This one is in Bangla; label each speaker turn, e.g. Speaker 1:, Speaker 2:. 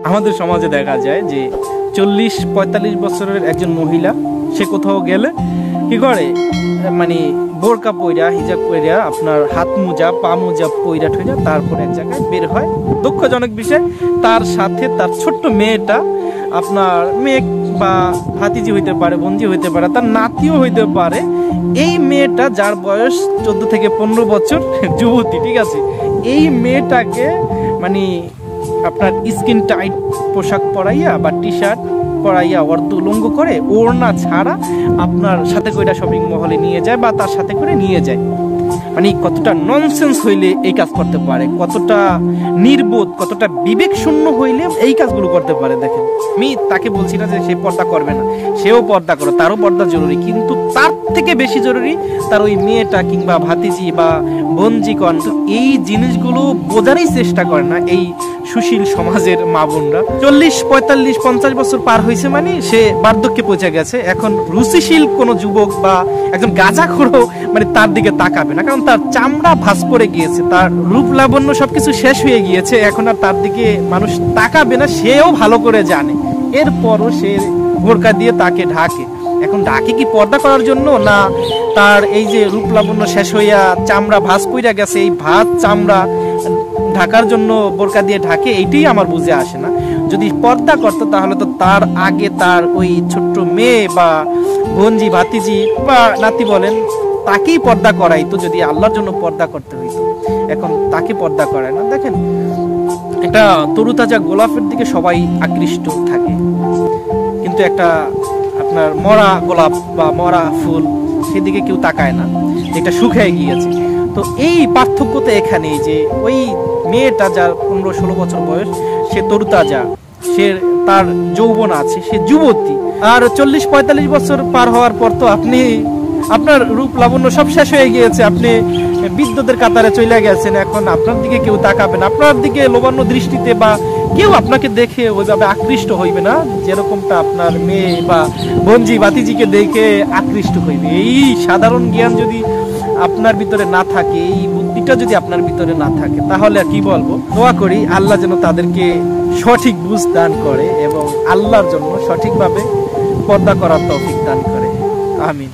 Speaker 1: আমাদের সমাজে দেখা যায় যে 40-45 বছরের একজন মহিলা সে কোথাও গেলে কি করে, মানে বোরকা পইরা হিজাব পইরা আপনার হাত মোজা পা মোজা পইরা ঠইরা তারপর এক জায়গায় বের হয়। দুঃখজনক বিষয়, তার সাথে তার ছোট্ট মেয়েটা, আপনার মেয়ে বা ভাতিজি হইতে পারে, বোনজি হইতে পারে, তার নাতিও হইতে পারে। এই মেয়েটা যার বয়স 14 থেকে 15 বছর, যুবতী, ঠিক আছে, এই মেয়েটাকে মানে আপনার স্কিন টাইট পোশাক পরাইয়া বা টি শার্ট পরাইয়া অর্ধ উলঙ্গ করে ওড়না ছাড়া আপনার সাথে করে শপিং মহলে নিয়ে যায় বা তার সাথে করে নিয়ে যায়। মানে কতটা ননসেন্স হইলে এই কাজ করতে পারে, কতটা নির্বোধ, কতটা বিবেক শূন্য হইলে এই কাজগুলো করতে পারে। দেখেন, আমি তাকে বলছি না যে সে পর্দা করবে না, সেও পর্দা করে, তারও পর্দা জরুরি, কিন্তু তার থেকে বেশি জরুরি তার ওই মেয়েটা কিংবা ভাতিজি বা বোনজিগণ এই জিনিসগুলো বোঝারই চেষ্টা করে না এই সুশীল সমাজের মা বোনরা। 40-45-50 বছর পার হয়েছে মানে সে বার্ধক্যে পৌঁছে গেছে। এখন রুচিশীল কোনো যুবক বা একজন গাঁজাখোরও মানে তার দিকে তাকাবে না, কারণ তার চামড়া ভাঁজ পড়ে গিয়েছে, তার রূপ লাবণ্য সবকিছু শেষ হয়ে গিয়েছে। এখন আর তার দিকে মানুষ তাকাবে না, সেও ভালো করে জানে। এরপরও সে বোরকা দিয়ে তাকে ঢাকে। এখন ঢাকে কি পর্দা করার জন্য, না তার এই যে রূপ লাবণ্য শেষ হইয়া চামড়া ভাঁজ পড়ে গেছে, এই ভাঁজ চামড়া ঢাকার জন্য বোরকা দিয়ে ঢাকে, এইটাই আমার বুঝে আসে না। যদি পর্দা করতো তাহলে তো তার আগে তার ওই ছোট্ট মেয়ে বা বোনজি ভাতিজি বা নাতি বলেন তাকেই পর্দা করাইতো, যদি আল্লাহর জন্য পর্দা করতে হইতো। এখন তাকে পর্দা করায় না। দেখেন, একটা তরুতাজা গোলাপের দিকে সবাই আকৃষ্ট থাকে, কিন্তু একটা আপনার মরা গোলাপ বা মরা ফুল সেদিকে কেউ তাকায় না, এটা শুকিয়ে গিয়েছে। তো এই পার্থক্য তো এখানেই, যে ওই মেয়েটা যার 15-16 বছর বয়স, সে তরুতাজা, সে তার যৌবন আছে, সে যুবতী। আর 40-45 বছর পার হওয়ার পর তো আপনি আপনার রূপ লাবণ্য সব শেষ হয়ে গিয়েছে, আপনি বিদ্যুতের কাতারে চলে গেছেন। এখন আপনার দিকে কেউ তাকাবে না, আপনার দিকে লোবান্য দৃষ্টিতে বা কেউ আপনাকে দেখে ওইভাবে আকৃষ্ট হইবে না, যেরকমটা আপনার মেয়ে বা বোনজি ভাতিজিকে দেখে আকৃষ্ট হইবে। এই সাধারণ জ্ঞান যদি আপনার ভিতরে না থাকে, এই বুদ্ধিটা যদি আপনার ভিতরে না থাকে, তাহলে আর কি বলবো। দোয়া করি আল্লাহ যেন তাদেরকে সঠিক বুঝ দান করে এবং আল্লাহর জন্য সঠিকভাবে পর্দা করার তৌফিক দান করে। আমিন।